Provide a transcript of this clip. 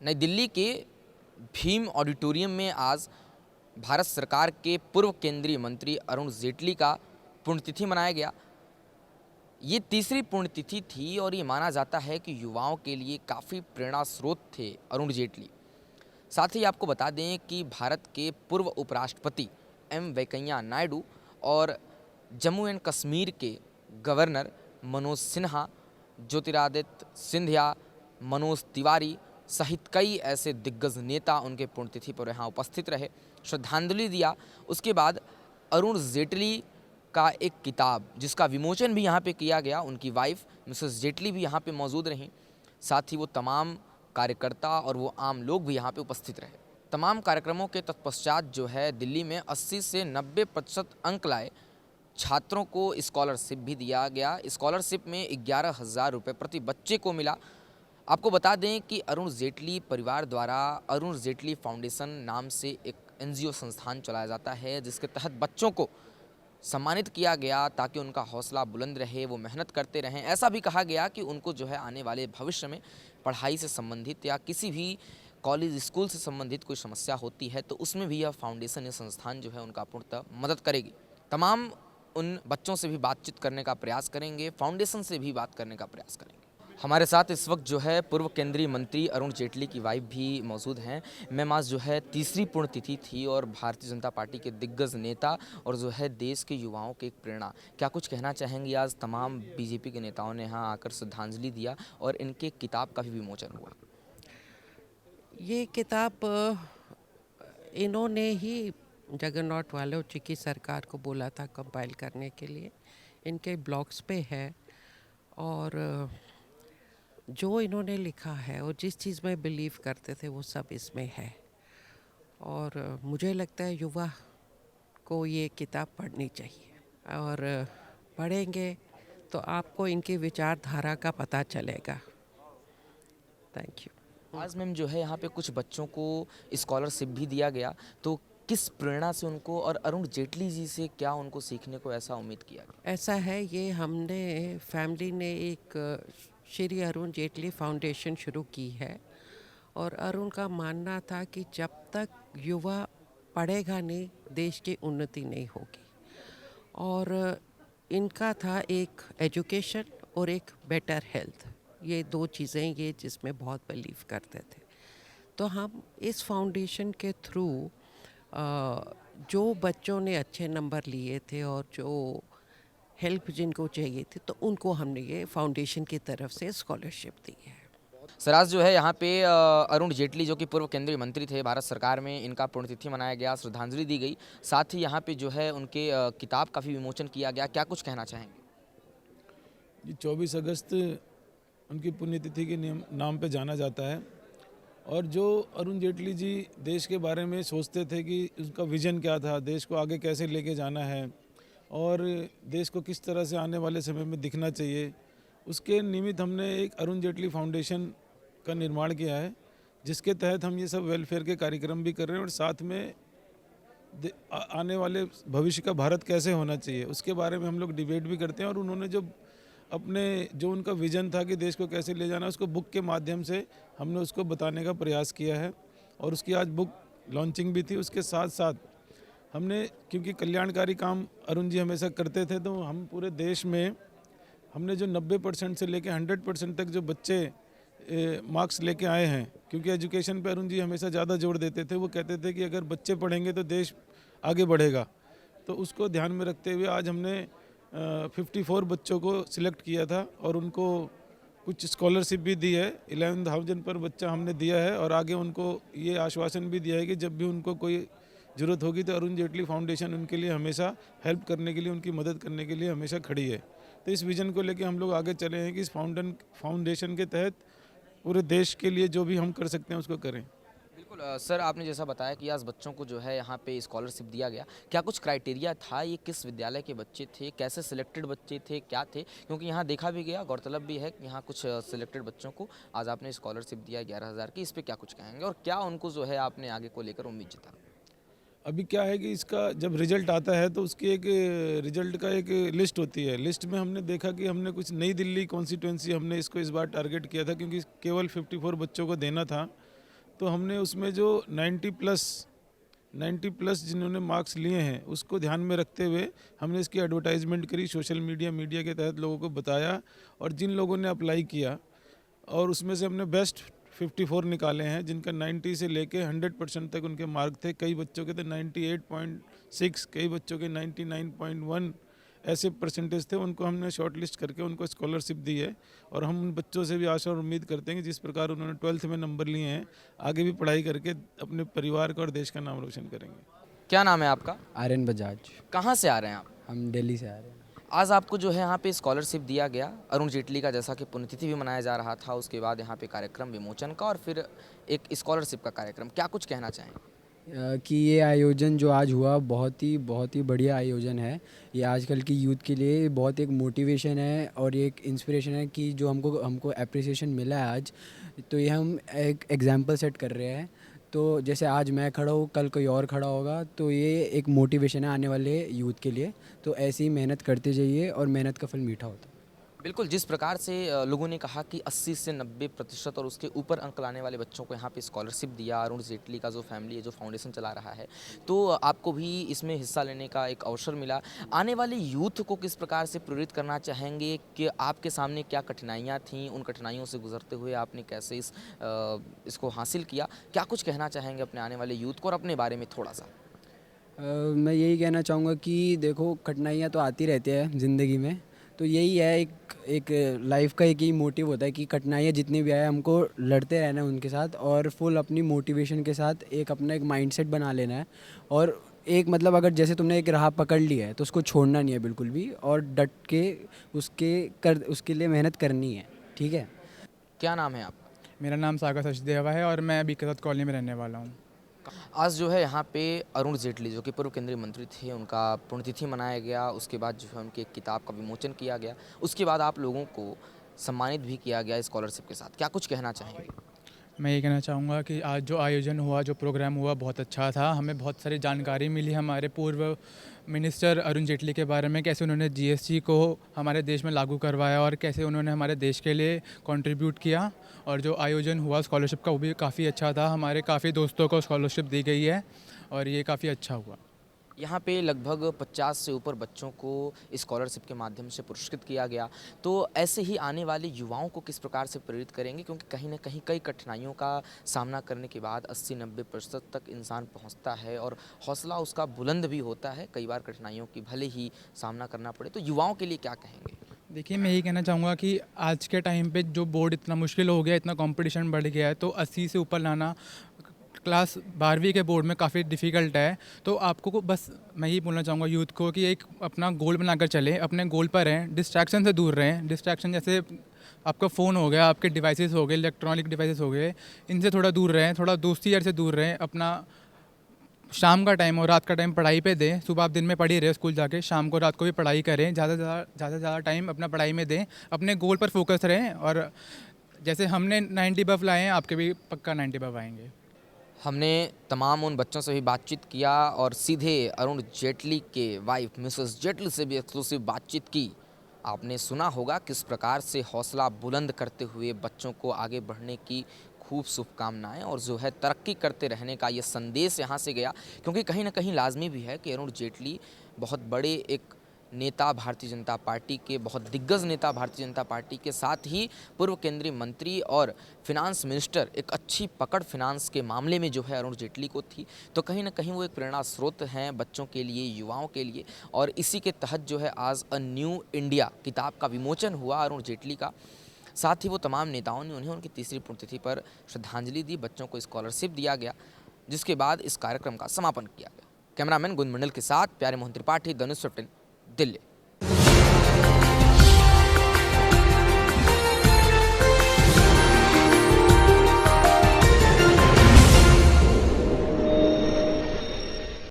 नई दिल्ली के भीम ऑडिटोरियम में आज भारत सरकार के पूर्व केंद्रीय मंत्री अरुण जेटली का पुण्यतिथि मनाया गया। ये तीसरी पुण्यतिथि थी और ये माना जाता है कि युवाओं के लिए काफ़ी प्रेरणा स्रोत थे अरुण जेटली। साथ ही आपको बता दें कि भारत के पूर्व उपराष्ट्रपति एम वेंकैया नायडू और जम्मू एंड कश्मीर के गवर्नर मनोज सिन्हा, ज्योतिरादित्य सिंधिया, मनोज तिवारी सहित कई ऐसे दिग्गज नेता उनके पुण्यतिथि पर यहाँ उपस्थित रहे, श्रद्धांजलि दिया। उसके बाद अरुण जेटली का एक किताब जिसका विमोचन भी यहाँ पे किया गया, उनकी वाइफ मिसेस जेटली भी यहाँ पे मौजूद रहीं। साथ ही वो तमाम कार्यकर्ता और वो आम लोग भी यहाँ पे उपस्थित रहे। तमाम कार्यक्रमों के तत्पश्चात जो है दिल्ली में 80 से 90% अंक लाए छात्रों को स्कॉलरशिप भी दिया गया। स्कॉलरशिप में 11,000 रुपये प्रति बच्चे को मिला। आपको बता दें कि अरुण जेटली परिवार द्वारा अरुण जेटली फाउंडेशन नाम से एक एनजीओ संस्थान चलाया जाता है, जिसके तहत बच्चों को सम्मानित किया गया ताकि उनका हौसला बुलंद रहे, वो मेहनत करते रहें। ऐसा भी कहा गया कि उनको जो है आने वाले भविष्य में पढ़ाई से संबंधित या किसी भी कॉलेज स्कूल से संबंधित कोई समस्या होती है तो उसमें भी यह फाउंडेशन, यह संस्थान जो है उनका पूर्णतः मदद करेगी। तमाम उन बच्चों से भी बातचीत करने का प्रयास करेंगे, फाउंडेशन से भी बात करने का प्रयास करेंगे। हमारे साथ इस वक्त जो है पूर्व केंद्रीय मंत्री अरुण जेटली की वाइफ भी मौजूद हैं। मैम, आज जो है तीसरी पुण्यतिथि थी और भारतीय जनता पार्टी के दिग्गज नेता और जो है देश के युवाओं की एक प्रेरणा, क्या कुछ कहना चाहेंगी? आज तमाम बीजेपी के नेताओं ने यहाँ आकर श्रद्धांजलि दिया और इनके किताब का भी विमोचन हुआ। ये किताब इन्होंने ही जगन्नाथ वालों जी की सरकार को बोला था कंपाइल करने के लिए। इनके ब्लॉग्स पे है और जो इन्होंने लिखा है और जिस चीज़ में बिलीव करते थे वो सब इसमें है। और मुझे लगता है युवा को ये किताब पढ़नी चाहिए और पढ़ेंगे तो आपको इनकी विचारधारा का पता चलेगा। Thank you. आज मैम जो है यहाँ पे कुछ बच्चों को स्कॉलरशिप भी दिया गया, तो किस प्रेरणा से उनको और अरुण जेटली जी से क्या उनको सीखने को ऐसा उम्मीद किया गया? ऐसा है, ये हमने फैमिली ने एक श्री अरुण जेटली फाउंडेशन शुरू की है और अरुण का मानना था कि जब तक युवा पढ़ेगा नहीं देश की उन्नति नहीं होगी। और इनका था एक एजुकेशन और एक बेटर हेल्थ, ये दो चीज़ें ये जिसमें बहुत बिलीव करते थे। तो हम इस फाउंडेशन के थ्रू जो बच्चों ने अच्छे नंबर लिए थे और जो हेल्प जिनको चाहिए थी तो उनको हमने ये फाउंडेशन की तरफ से स्कॉलरशिप दी है। सर, आज जो है यहाँ पे अरुण जेटली जो कि पूर्व केंद्रीय मंत्री थे भारत सरकार में, इनका पुण्यतिथि मनाया गया, श्रद्धांजलि दी गई। साथ ही यहाँ पे जो है उनके किताब का भी विमोचन किया गया। क्या कुछ कहना चाहेंगे? ये 24 अगस्त उनकी पुण्यतिथि के नाम पे जाना जाता है। और जो अरुण जेटली जी देश के बारे में सोचते थे कि उसका विज़न क्या था, देश को आगे कैसे लेके जाना है और देश को किस तरह से आने वाले समय में दिखना चाहिए, उसके निमित्त हमने एक अरुण जेटली फाउंडेशन का निर्माण किया है, जिसके तहत हम ये सब वेलफेयर के कार्यक्रम भी कर रहे हैं और साथ में आने वाले भविष्य का भारत कैसे होना चाहिए उसके बारे में हम लोग डिबेट भी करते हैं। और उन्होंने जो उनका विज़न था कि देश को कैसे ले जाना, उसको बुक के माध्यम से हमने उसको बताने का प्रयास किया है और उसकी आज बुक लॉन्चिंग भी थी। उसके साथ साथ हमने, क्योंकि कल्याणकारी काम अरुण जी हमेशा करते थे, तो हम पूरे देश में हमने जो 90% से लेकर 100% तक जो बच्चे मार्क्स लेके आए हैं, क्योंकि एजुकेशन पे अरुण जी हमेशा ज़्यादा जोर देते थे। वो कहते थे कि अगर बच्चे पढ़ेंगे तो देश आगे बढ़ेगा। तो उसको ध्यान में रखते हुए आज हमने 54 बच्चों को सिलेक्ट किया था और उनको कुछ स्कॉलरशिप भी दी है। 11,000 पर बच्चा हमने दिया है और आगे उनको ये आश्वासन भी दिया है कि जब भी उनको कोई ज़रूरत होगी तो अरुण जेटली फाउंडेशन उनके लिए हमेशा हेल्प करने के लिए, उनकी मदद करने के लिए हमेशा खड़ी है। तो इस विज़न को लेकर हम लोग आगे चले हैं कि इस फाउंडेशन के तहत पूरे देश के लिए जो भी हम कर सकते हैं उसको करें। बिल्कुल सर, आपने जैसा बताया कि आज बच्चों को जो है यहाँ पे स्कॉलरशिप दिया गया, क्या कुछ क्राइटेरिया था? ये किस विद्यालय के बच्चे थे, कैसे सिलेक्टेड बच्चे थे, क्या थे? क्योंकि यहाँ देखा भी गया, गौरतलब भी है कि यहाँ कुछ सिलेक्टेड बच्चों को आज आपने स्कॉलरशिप दिया 11,000 की। इस पर क्या कुछ कहेंगे और क्या उनको जो है आपने आगे को लेकर उम्मीद जता? अभी क्या है कि इसका जब रिजल्ट आता है तो उसकी एक रिजल्ट का एक लिस्ट होती है। लिस्ट में हमने देखा कि हमने कुछ नई दिल्ली कॉन्स्टिट्यूंसी हमने इसको इस बार टारगेट किया था, क्योंकि केवल 54 बच्चों को देना था। तो हमने उसमें जो 90 प्लस जिन्होंने मार्क्स लिए हैं उसको ध्यान में रखते हुए हमने इसकी एडवर्टाइजमेंट करी, सोशल मीडिया के तहत लोगों को बताया, और जिन लोगों ने अप्लाई किया और उसमें से हमने बेस्ट 54 निकाले हैं, जिनका 90 से लेके 100% तक उनके मार्क थे। कई बच्चों के थे 98.6, कई बच्चों के 99.1 ऐसे परसेंटेज थे। उनको हमने शॉर्ट लिस्ट करके उनको स्कॉलरशिप दी है, और हम उन बच्चों से भी आशा और उम्मीद करते हैं कि जिस प्रकार उन्होंने 12th में नंबर लिए हैं, आगे भी पढ़ाई करके अपने परिवार का और देश का नाम रोशन करेंगे। क्या नाम है आपका? आर्यन बजाज। कहाँ से आ रहे हैं आप? हम दिल्ली से आ रहे हैं। आज आपको जो है यहाँ पे स्कॉलरशिप दिया गया अरुण जेटली का, जैसा कि पुण्यतिथि भी मनाया जा रहा था, उसके बाद यहाँ पे कार्यक्रम विमोचन का और फिर एक स्कॉलरशिप का कार्यक्रम, क्या कुछ कहना चाहेंगे? कि ये आयोजन जो आज हुआ बहुत ही बढ़िया आयोजन है। ये आजकल की यूथ के लिए बहुत एक मोटिवेशन है और ये एक इंस्पिरेशन है कि जो हमको एप्रिसिएशन मिला है आज, तो ये हम एक एग्जांपल सेट कर रहे हैं। तो जैसे आज मैं खड़ा हूँ, कल कोई और खड़ा होगा, तो ये एक मोटिवेशन है आने वाले यूथ के लिए। तो ऐसी ही मेहनत करते जाइए और मेहनत का फल मीठा होता है। बिल्कुल, जिस प्रकार से लोगों ने कहा कि 80 से 90% और उसके ऊपर अंक लाने वाले बच्चों को यहाँ पे स्कॉलरशिप दिया, अरुण जेटली का जो फैमिली है, जो फाउंडेशन चला रहा है, तो आपको भी इसमें हिस्सा लेने का एक अवसर मिला। आने वाले यूथ को किस प्रकार से प्रेरित करना चाहेंगे कि आपके सामने क्या कठिनाइयाँ थीं, उन कठिनाइयों से गुजरते हुए आपने कैसे इसको हासिल किया? क्या कुछ कहना चाहेंगे अपने आने वाले यूथ को और अपने बारे में थोड़ा सा? मैं यही कहना चाहूँगा कि देखो, कठिनाइयाँ तो आती रहती है ज़िंदगी में। तो यही है, एक लाइफ का एक ही मोटिव होता है कि कठिनाइयाँ जितनी भी आए हमको लड़ते रहना है उनके साथ, और फुल अपनी मोटिवेशन के साथ एक अपना एक माइंडसेट बना लेना है। और एक मतलब अगर जैसे तुमने एक राह पकड़ ली है तो उसको छोड़ना नहीं है बिल्कुल भी, और डट के उसके लिए मेहनत करनी है। ठीक है। क्या नाम है आपका? मेरा नाम सागर सचदेवा है और मैं बीकादत कॉलोनी में रहने वाला हूँ। आज जो है यहाँ पे अरुण जेटली, जो कि पूर्व केंद्रीय मंत्री थे, उनका पुण्यतिथि मनाया गया। उसके बाद जो है उनकी एक किताब का विमोचन किया गया। उसके बाद आप लोगों को सम्मानित भी किया गया स्कॉलरशिप के साथ। क्या कुछ कहना चाहेंगे? मैं ये कहना चाहूँगा कि आज जो आयोजन हुआ, जो प्रोग्राम हुआ, बहुत अच्छा था। हमें बहुत सारी जानकारी मिली हमारे पूर्व मिनिस्टर अरुण जेटली के बारे में, कैसे उन्होंने जीएसटी को हमारे देश में लागू करवाया और कैसे उन्होंने हमारे देश के लिए कंट्रीब्यूट किया। और जो आयोजन हुआ स्कॉलरशिप का, वो भी काफ़ी अच्छा था। हमारे काफ़ी दोस्तों को स्कॉलरशिप दी गई है और ये काफ़ी अच्छा हुआ। यहाँ पे लगभग 50 से ऊपर बच्चों को स्कॉलरशिप के माध्यम से पुरस्कृत किया गया। तो ऐसे ही आने वाले युवाओं को किस प्रकार से प्रेरित करेंगे, क्योंकि कहीं ना कहीं कई कठिनाइयों का सामना करने के बाद 80-90% तक इंसान पहुँचता है और हौसला उसका बुलंद भी होता है। कई बार कठिनाइयों की भले ही सामना करना पड़े, तो युवाओं के लिए क्या कहेंगे? देखिए, मैं यही कहना चाहूँगा कि आज के टाइम पे जो बोर्ड इतना मुश्किल हो गया, इतना कंपटीशन बढ़ गया है, तो 80 से ऊपर लाना क्लास 12वीं के बोर्ड में काफ़ी डिफ़िकल्ट है। तो आपको को बस मैं यही बोलना चाहूँगा यूथ को कि एक अपना गोल बनाकर चलें, अपने गोल पर रहें, डिस्ट्रैक्शन से दूर रहें। डिस्ट्रैक्शन जैसे आपका फ़ोन हो गया, आपके डिवाइसेस हो गए, इलेक्ट्रॉनिक डिवाइसेस हो गए, इनसे थोड़ा दूर रहें, थोड़ा दोस्ती यार से दूर रहें। अपना शाम का टाइम और रात का टाइम पढ़ाई पे दें। सुबह आप दिन में पढ़ी रहे स्कूल जाके, शाम को रात को भी पढ़ाई करें। ज़्यादा से ज़्यादा टाइम अपना पढ़ाई में दें, अपने गोल पर फोकस रहें। और जैसे हमने 90 बफ लाए हैं, आपके भी पक्का 90 बफ आएंगे। हमने तमाम उन बच्चों से भी बातचीत किया और सीधे अरुण जेटली के वाइफ मिसेस जेटली से भी एक्सक्लूसिव बातचीत की। आपने सुना होगा किस प्रकार से हौसला बुलंद करते हुए बच्चों को आगे बढ़ने की खूब शुभकामनाएं और जो है तरक्की करते रहने का ये संदेश यहाँ से गया, क्योंकि कहीं ना कहीं लाजमी भी है कि अरुण जेटली बहुत बड़े एक नेता भारतीय जनता पार्टी के, बहुत दिग्गज नेता भारतीय जनता पार्टी के, साथ ही पूर्व केंद्रीय मंत्री और फिनांस मिनिस्टर। एक अच्छी पकड़ फिनांस के मामले में जो है अरुण जेटली को थी। तो कहीं ना कहीं वो एक प्रेरणा स्रोत हैं बच्चों के लिए, युवाओं के लिए। और इसी के तहत जो है आज अ न्यू इंडिया किताब का विमोचन हुआ अरुण जेटली का। साथ ही वो तमाम नेताओं ने उन्हें उनकी तीसरी पुण्यतिथि पर श्रद्धांजलि दी, बच्चों को स्कॉलरशिप दिया गया, जिसके बाद इस कार्यक्रम का समापन किया गया। कैमरामैन गुंज मंडल के साथ प्यारे मोहन त्रिपाठी, धनुष 15, दिल्ली।